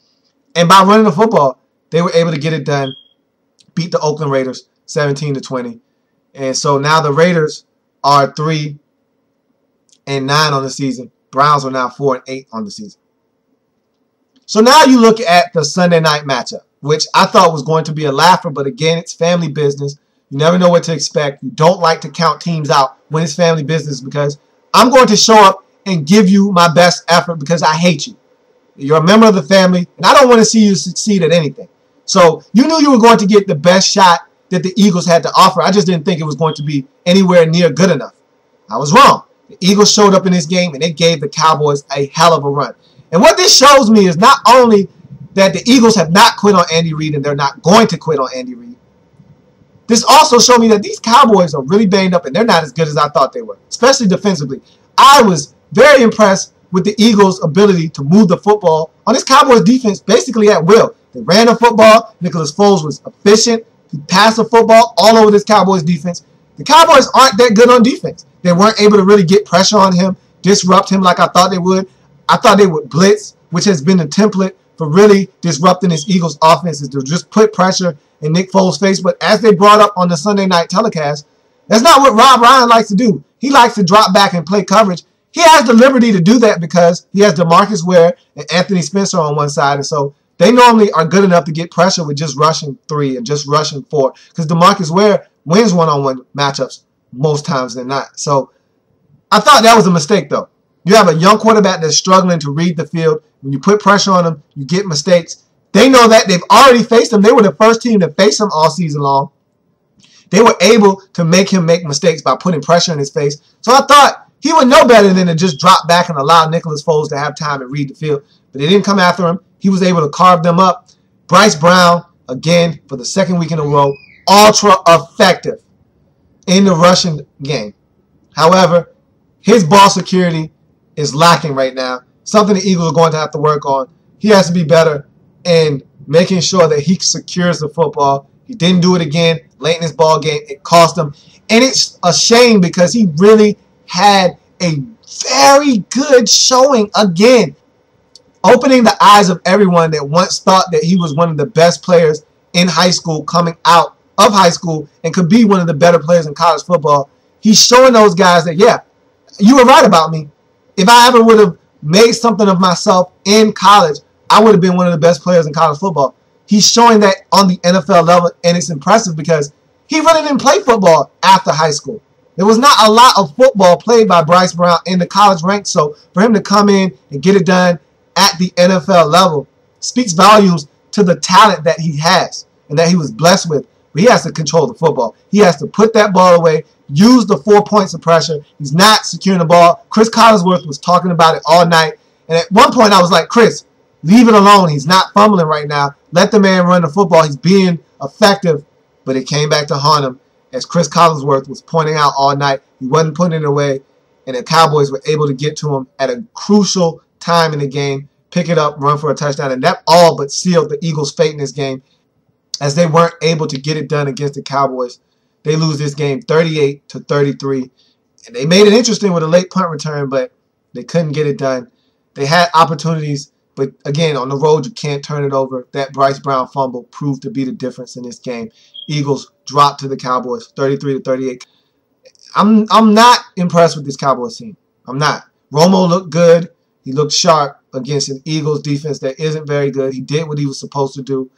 And by running the football, they were able to get it done, beat the Oakland Raiders 17-20. And so now the Raiders are 3-9 on the season. Browns are now 4-8 on the season. So now you look at the Sunday night matchup, which I thought was going to be a laugher, but again, it's family business. You never know what to expect. You don't like to count teams out when it's family business because I'm going to show up and give you my best effort because I hate you. You're a member of the family, and I don't want to see you succeed at anything. So you knew you were going to get the best shot that the Eagles had to offer. I just didn't think it was going to be anywhere near good enough. I was wrong. The Eagles showed up in this game, and they gave the Cowboys a hell of a run. And what this shows me is not only that the Eagles have not quit on Andy Reid and they're not going to quit on Andy Reid. This also showed me that these Cowboys are really banged up and they're not as good as I thought they were, especially defensively. I was very impressed with the Eagles' ability to move the football on this Cowboys defense basically at will. They ran the football. Nicholas Foles was efficient. He passed the football all over this Cowboys defense. The Cowboys aren't that good on defense. They weren't able to really get pressure on him, disrupt him like I thought they would. I thought they would blitz, which has been the template for really disrupting this Eagles offense, is to just put pressure in Nick Foles' face. But as they brought up on the Sunday night telecast, that's not what Rob Ryan likes to do. He likes to drop back and play coverage. He has the liberty to do that because he has DeMarcus Ware and Anthony Spencer on one side. And so they normally are good enough to get pressure with just rushing 3 and just rushing 4. Because DeMarcus Ware wins one-on-one matchups most times than not. So I thought that was a mistake, though. You have a young quarterback that's struggling to read the field. When you put pressure on him, you get mistakes. They know that. They've already faced him. They were the first team to face him all season long. They were able to make him make mistakes by putting pressure in his face. So I thought he would know better than to just drop back and allow Nicholas Foles to have time to read the field. But they didn't come after him. He was able to carve them up. Bryce Brown, again, for the second week in a row, ultra effective in the rushing game. However, his ball security is lacking right now. Something the Eagles are going to have to work on. He has to be better in making sure that he secures the football. He didn't do it again late in this ball game. It cost him. And it's a shame because he really had a very good showing again, opening the eyes of everyone that once thought that he was one of the best players in high school, coming out of high school, and could be one of the better players in college football. He's showing those guys that, yeah, you were right about me. If I ever would have made something of myself in college, I would have been one of the best players in college football. He's showing that on the NFL level, and it's impressive because he really didn't play football after high school. There was not a lot of football played by Bryce Brown in the college ranks, so for him to come in and get it done at the NFL level speaks volumes to the talent that he has and that he was blessed with. But he has to control the football. He has to put that ball away, use the 4 points of pressure. He's not securing the ball. Chris Collinsworth was talking about it all night, and at one point I was like, Chris, leave it alone. He's not fumbling right now. Let the man run the football. He's being effective. But it came back to haunt him, as Chris Collinsworth was pointing out all night. He wasn't putting it away, and the Cowboys were able to get to him at a crucial time in the game, pick it up, run for a touchdown, and that all but sealed the Eagles' fate in this game, as they weren't able to get it done against the Cowboys. They lose this game 38-33, and they made it interesting with a late punt return, but they couldn't get it done. They had opportunities, but again, on the road, you can't turn it over. That Bryce Brown fumble proved to be the difference in this game. Eagles dropped to the Cowboys 33-38. I'm not impressed with this Cowboys team. I'm not. Romo looked good. He looked sharp against an Eagles defense that isn't very good. He did what he was supposed to do.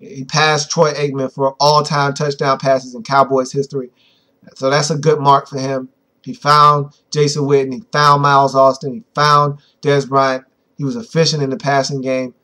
He passed Troy Aikman for all-time touchdown passes in Cowboys history. So that's a good mark for him. He found Jason Witten. He found Miles Austin. He found Dez Bryant. He was efficient in the passing game.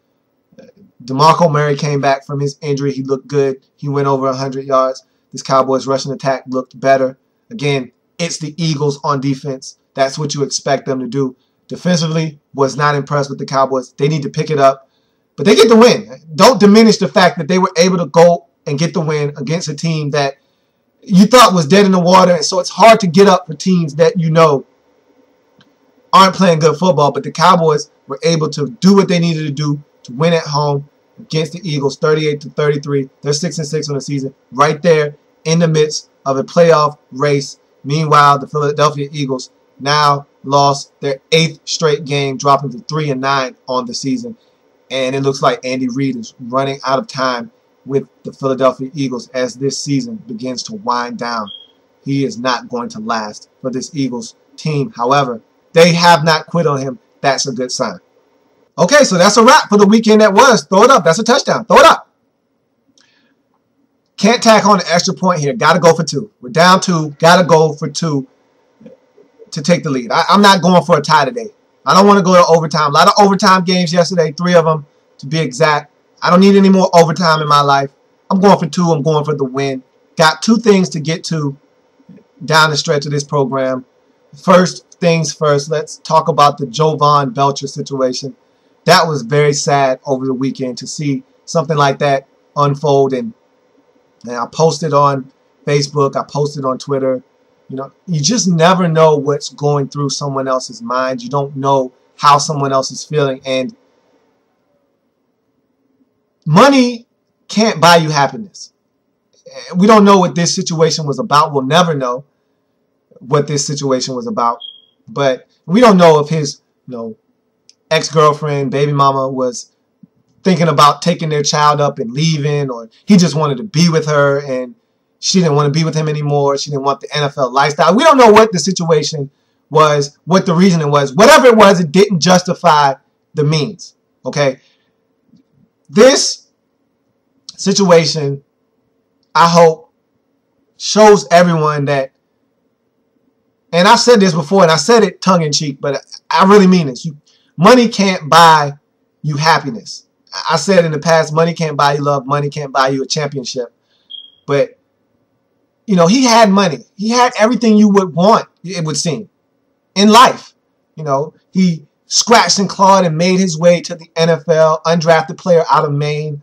DeMarco Murray came back from his injury. He looked good. He went over 100 yards. This Cowboys rushing attack looked better. Again, it's the Eagles on defense. That's what you expect them to do. Defensively, was not impressed with the Cowboys. They need to pick it up. But they get the win. Don't diminish the fact that they were able to go and get the win against a team that you thought was dead in the water. And so it's hard to get up for teams that you know aren't playing good football. But the Cowboys were able to do what they needed to do to win at home against the Eagles 38-33. They're 6-6 on the season, right there in the midst of a playoff race. Meanwhile, the Philadelphia Eagles now lost their 8th straight game, dropping to 3-9 on the season. And it looks like Andy Reid is running out of time with the Philadelphia Eagles as this season begins to wind down. He is not going to last for this Eagles team. However, they have not quit on him. That's a good sign. Okay, so that's a wrap for the weekend that was. Throw it up. That's a touchdown. Throw it up. Can't tack on an extra point here. Got to go for 2. We're down 2. Got to go for 2 to take the lead. I'm not going for a tie today. I don't want to go to overtime. A lot of overtime games yesterday, 3 of them to be exact. I don't need any more overtime in my life. I'm going for 2. I'm going for the win. Got 2 things to get to down the stretch of this program. First things first, let's talk about the Jovan Belcher situation. that was very sad over the weekend to see something like that unfold. And I posted on Facebook, I posted on Twitter. You know, you just never know what's going through someone else's mind. You don't know how someone else is feeling. And money can't buy you happiness. We don't know what this situation was about. We'll never know what this situation was about. But we don't know if his, ex-girlfriend, baby mama was thinking about taking their child up and leaving, or he just wanted to be with her and she didn't want to be with him anymore. She didn't want the NFL lifestyle. We don't know what the situation was, what the reason it was. Whatever it was, it didn't justify the means. Okay? This situation, I hope, shows everyone that, and I've said this before, and I said it tongue-in-cheek, but I really mean this. Money can't buy you happiness. I said in the past, money can't buy you love. Money can't buy you a championship. But, he had money. He had everything you would want, it would seem, in life. He scratched and clawed and made his way to the NFL, undrafted player out of Maine.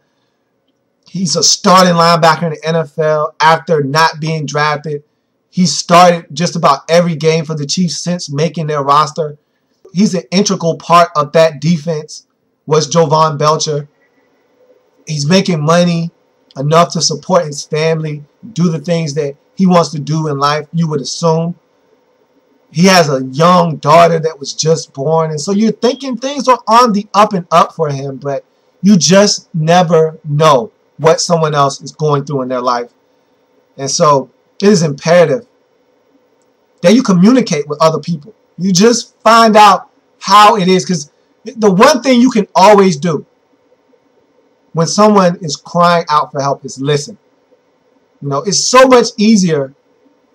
He's a starting linebacker in the NFL after not being drafted. He started just about every game for the Chiefs since making their roster. He's an integral part of that defense, was Jovan Belcher. He's making money enough to support his family, do the things that he wants to do in life, you would assume. He has a young daughter that was just born. And so you're thinking things are on the up and up for him, but you just never know what someone else is going through in their life. And so it is imperative that you communicate with other people. You just find out how it is. Because the one thing you can always do when someone is crying out for help is listen. It's so much easier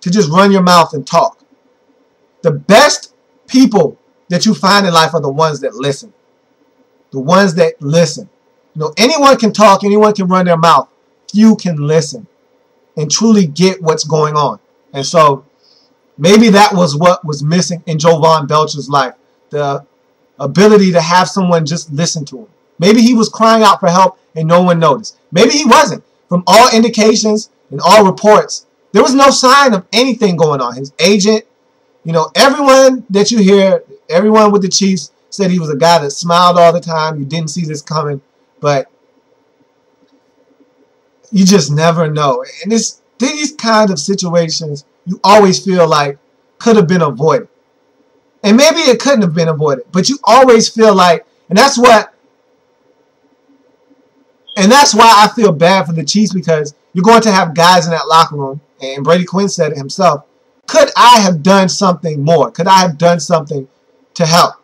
to just run your mouth and talk. The best people that you find in life are the ones that listen. The ones that listen. Anyone can talk, anyone can run their mouth. Few can listen and truly get what's going on. And so maybe that was what was missing in Jovan Belcher's life. The ability to have someone just listen to him. Maybe he was crying out for help and no one noticed. Maybe he wasn't. From all indications and all reports, there was no sign of anything going on. His agent, everyone that you hear, everyone with the Chiefs said he was a guy that smiled all the time. You didn't see this coming. But you just never know. And these kind of situations, you always feel like could have been avoided. And maybe it couldn't have been avoided. But you always feel like, and that's why I feel bad for the Chiefs, because you're going to have guys in that locker room, and Brady Quinn said it himself, could I have done something more? Could I have done something to help?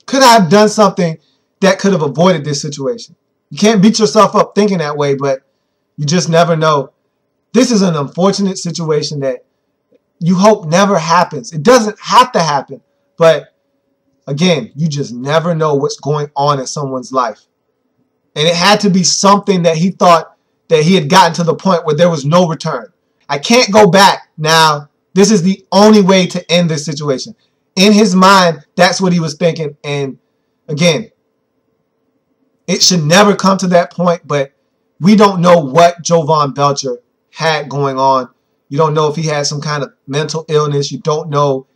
Could I have done something that could have avoided this situation? You can't beat yourself up thinking that way, but you just never know. This is an unfortunate situation that you hope never happens. It doesn't have to happen, but again, you just never know what's going on in someone's life. And it had to be something that he thought that he had gotten to the point where there was no return. I can't go back now. This is the only way to end this situation. In his mind, that's what he was thinking. And again, it should never come to that point, but we don't know what Jovan Belcher had going on. You don't know if he had some kind of mental illness. You don't know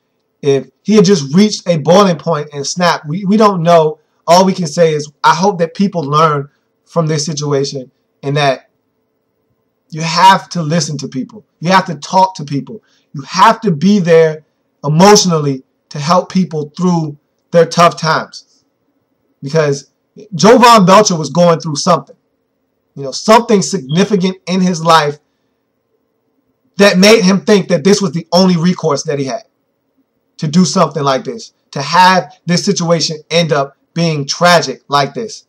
if he had just reached a boiling point and snapped. We don't know. All we can say is I hope that people learn from this situation, and that you have to listen to people. You have to talk to people. You have to be there emotionally to help people through their tough times. Because Jovan Belcher was going through something. Something significant in his life that made him think that this was the only recourse that he had to do something like this, to have this situation end up being tragic like this.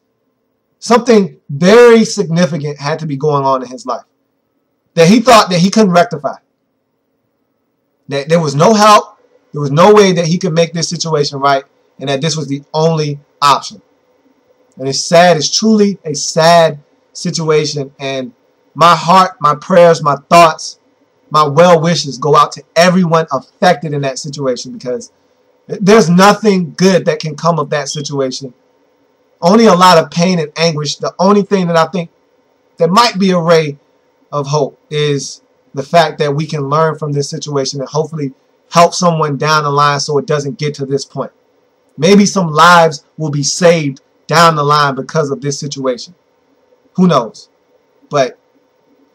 Something very significant had to be going on in his life that he thought that he couldn't rectify. That there was no help, there was no way that he could make this situation right, and that this was the only option. And it's sad. It's truly a sad situation. And my heart, my prayers, my thoughts, my well wishes go out to everyone affected in that situation, because there's nothing good that can come of that situation. only a lot of pain and anguish. The only thing that I think that might be a ray of hope is the fact that we can learn from this situation and hopefully help someone down the line so it doesn't get to this point. Maybe some lives will be saved down the line because of this situation. Who knows? But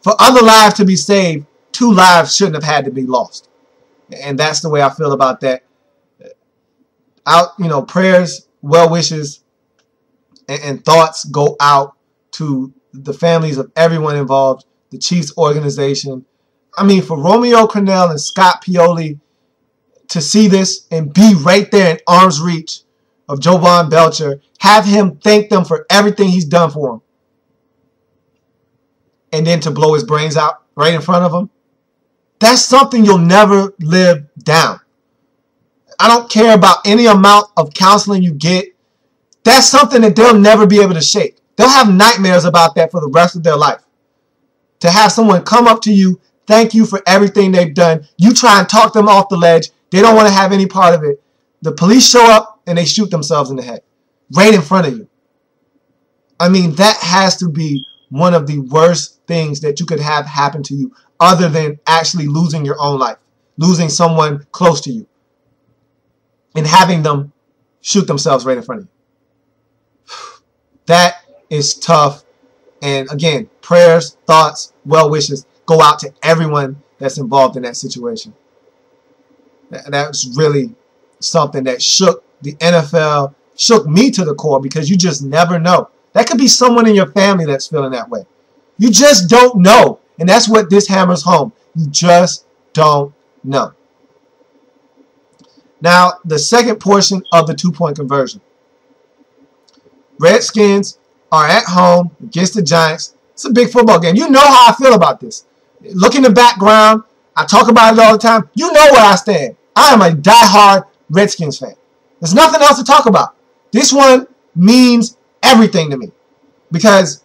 for other lives to be saved, 2 lives shouldn't have had to be lost. And that's the way I feel about that. Prayers, well wishes, and thoughts go out to the families of everyone involved, the Chiefs organization. I mean, for Romeo Crennel and Scott Pioli to see this and be right there in arm's reach of Jovan Belcher, have him thank them for everything he's done for him, and then to blow his brains out right in front of him, that's something you'll never live down. I don't care about any amount of counseling you get. That's something that they'll never be able to shake. They'll have nightmares about that for the rest of their life. To have someone come up to you, thank you for everything they've done. You try and talk them off the ledge. They don't want to have any part of it. The police show up and they shoot themselves in the head right in front of you. I mean, that has to be one of the worst things that you could have happen to you, other than actually losing your own life, losing someone close to you, and having them shoot themselves right in front of you. That is tough. And again, prayers, thoughts, well wishes go out to everyone that's involved in that situation. That's really something that shook the NFL, shook me to the core, because you just never know. That could be someone in your family that's feeling that way. You just don't know. And that's what this hammers home. You just don't know. Now, the second portion of the 2-point conversion. Redskins are at home against the Giants. It's a big football game. You know how I feel about this. Look in the background. I talk about it all the time. You know where I stand. I am a diehard Redskins fan. There's nothing else to talk about. This one means everything to me, because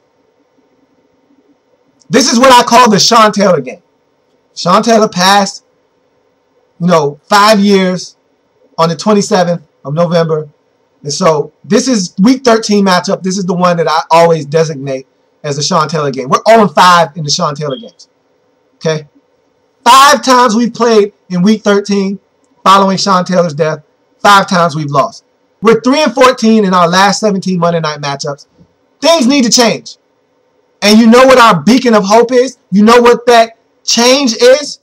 this is what I call the Sean Taylor game. Sean Taylor passed, 5 years on the 27th of November. And so this is week 13 matchup. This is the one that I always designate as the Sean Taylor game. We're 0-5 in the Sean Taylor games. Okay? 5 times we've played in week 13 following Sean Taylor's death. 5 times we've lost. We're 3-14 in our last 17 Monday night matchups. Things need to change. And you know what our beacon of hope is? You know what that change is?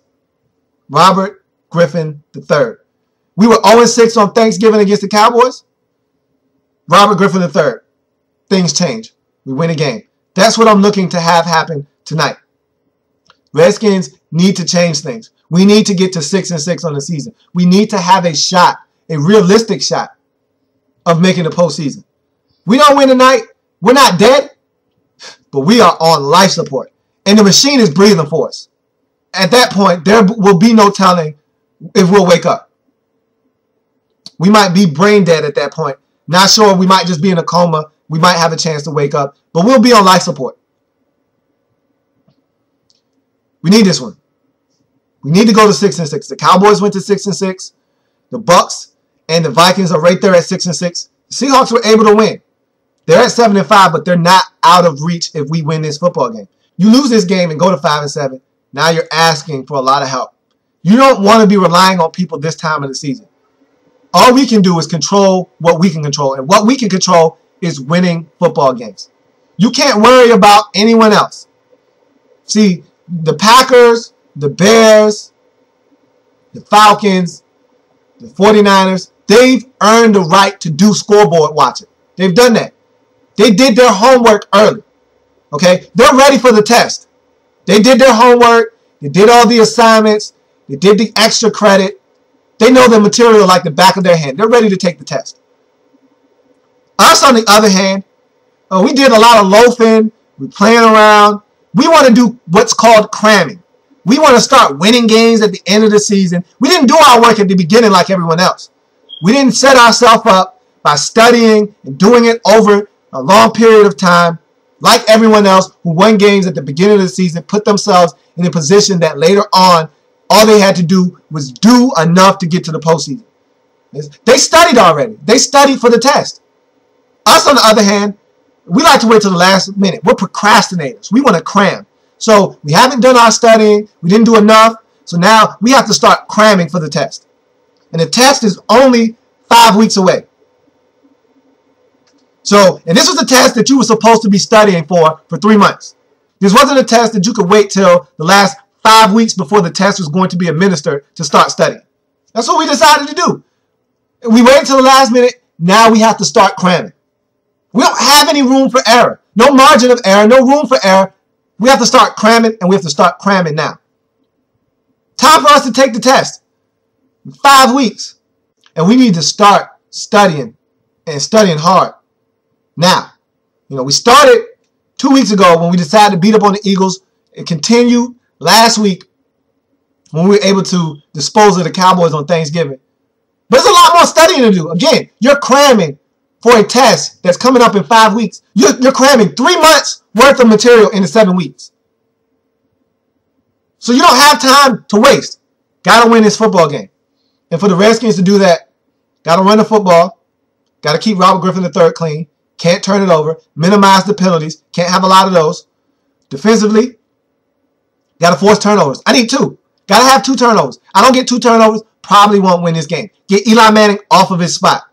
Robert Griffin III. We were 0-6 on Thanksgiving against the Cowboys. Robert Griffin III. Things change. We win a game. That's what I'm looking to have happen tonight. Redskins need to change things. We need to get to 6-6 on the season. We need to have a shot, a realistic shot of making the postseason. We don't win tonight. We're not dead, but we are on life support. And the machine is breathing for us. At that point, there will be no telling if we'll wake up. We might be brain dead at that point. Not sure. We might just be in a coma. We might have a chance to wake up, but we'll be on life support. We need this one. We need to go to 6-6. The Cowboys went to 6-6. The Bucks and the Vikings are right there at 6-6. The Seahawks were able to win. They're at 7-5, but they're not out of reach if we win this football game. You lose this game and go to 5-7. Now you're asking for a lot of help. You don't want to be relying on people this time of the season. All we can do is control what we can control. And what we can control is winning football games. You can't worry about anyone else. See, the Packers, the Bears, the Falcons, the 49ers, they've earned the right to do scoreboard watching. They've done that. They did their homework early. Okay? They're ready for the test. They did their homework. They did all the assignments. They did the extra credit. They know the material like the back of their hand. They're ready to take the test. Us, on the other hand, we did a lot of loafing. We're playing around. We want to do what's called cramming. We want to start winning games at the end of the season. We didn't do our work at the beginning like everyone else. We didn't set ourselves up by studying and doing it over a long period of time like everyone else who won games at the beginning of the season, put themselves in a position that later on all they had to do was do enough to get to the postseason. They studied already. They studied for the test. Us, on the other hand, we like to wait till the last minute. We're procrastinators. We want to cram. So we haven't done our studying. We didn't do enough. So now we have to start cramming for the test. And the test is only 5 weeks away. So, and this was a test that you were supposed to be studying for 3 months. This wasn't a test that you could wait till the last 5 weeks before the test was going to be administered to start studying. That's what we decided to do. We waited till the last minute. Now we have to start cramming. We don't have any room for error. No margin of error, no room for error. We have to start cramming, and we have to start cramming now. Time for us to take the test. 5 weeks. And we need to start studying and studying hard now. We started 2 weeks ago when we decided to beat up on the Eagles. It continued last week when we were able to dispose of the Cowboys on Thanksgiving. But there's a lot more studying to do. Again, you're cramming for a test that's coming up in 5 weeks. You're cramming 3 months worth of material into 7 weeks. So you don't have time to waste. Got to win this football game. And for the Redskins to do that, got to run the football. Got to keep Robert Griffin III clean. Can't turn it over. Minimize the penalties. Can't have a lot of those. Defensively, got to force turnovers. I need 2. Got to have 2 turnovers. I don't get 2 turnovers, probably won't win this game. Get Eli Manning off of his spot.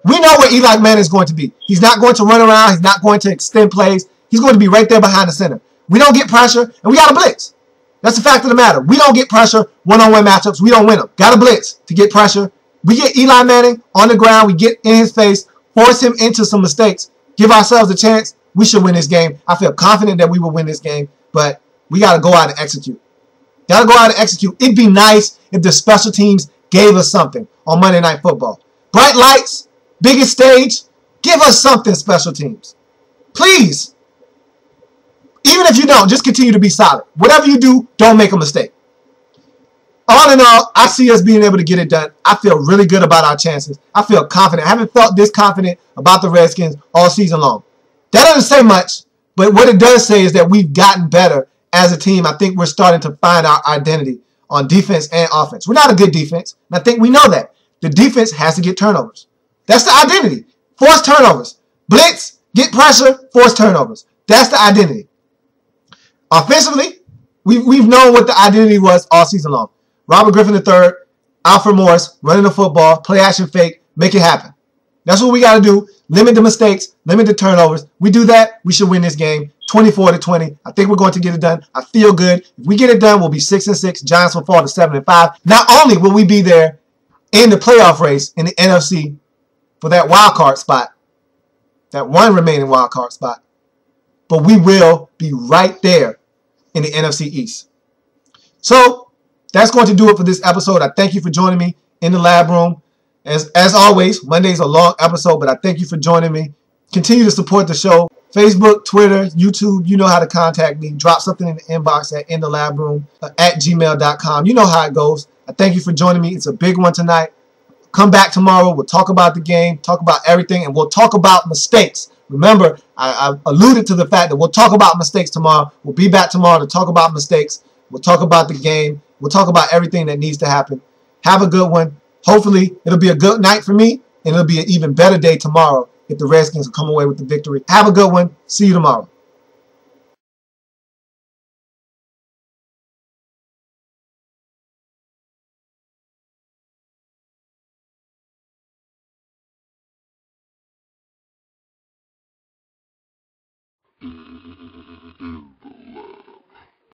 We know where Eli Manning is going to be. He's not going to run around. He's not going to extend plays. He's going to be right there behind the center. We don't get pressure, and we got to blitz. That's the fact of the matter. We don't get pressure one-on-one matchups. We don't win them. Got to blitz to get pressure. We get Eli Manning on the ground. We get in his face, force him into some mistakes, give ourselves a chance. We should win this game. I feel confident that we will win this game, but we got to go out and execute. Got to go out and execute. It'd be nice if the special teams gave us something on Monday Night Football. Bright lights, biggest stage, give us something, special teams. Please. Even if you don't, just continue to be solid. Whatever you do, don't make a mistake. All in all, I see us being able to get it done. I feel really good about our chances. I feel confident. I haven't felt this confident about the Redskins all season long. That doesn't say much, but what it does say is that we've gotten better as a team. I think we're starting to find our identity on defense and offense. We're not a good defense, and I think we know that. The defense has to get turnovers. That's the identity. Force turnovers. Blitz, get pressure, force turnovers. That's the identity. Offensively, we've known what the identity was all season long. Robert Griffin III, Alfred Morris, running the football, play action fake, make it happen. That's what we got to do. Limit the mistakes, limit the turnovers. We do that, we should win this game 24-20. I think we're going to get it done. I feel good. If we get it done, we'll be 6-6. Giants will fall to 7-5. Not only will we be there in the playoff race in the NFC for that wild card spot, that one remaining wild card spot, but we will be right there in the NFC East. So that's going to do it for this episode. I thank you for joining me in the lab room. As always, Monday's a long episode, but I thank you for joining me. Continue to support the show. Facebook, Twitter, YouTube, you know how to contact me. Drop something in the inbox at inthelabroom@gmail.com. You know how it goes. I thank you for joining me. It's a big one tonight. Come back tomorrow. We'll talk about the game, talk about everything, and we'll talk about mistakes. Remember, I alluded to the fact that we'll talk about mistakes tomorrow. We'll be back tomorrow to talk about mistakes. We'll talk about the game. We'll talk about everything that needs to happen. Have a good one. Hopefully, it'll be a good night for me, and it'll be an even better day tomorrow if the Redskins come away with the victory. Have a good one. See you tomorrow.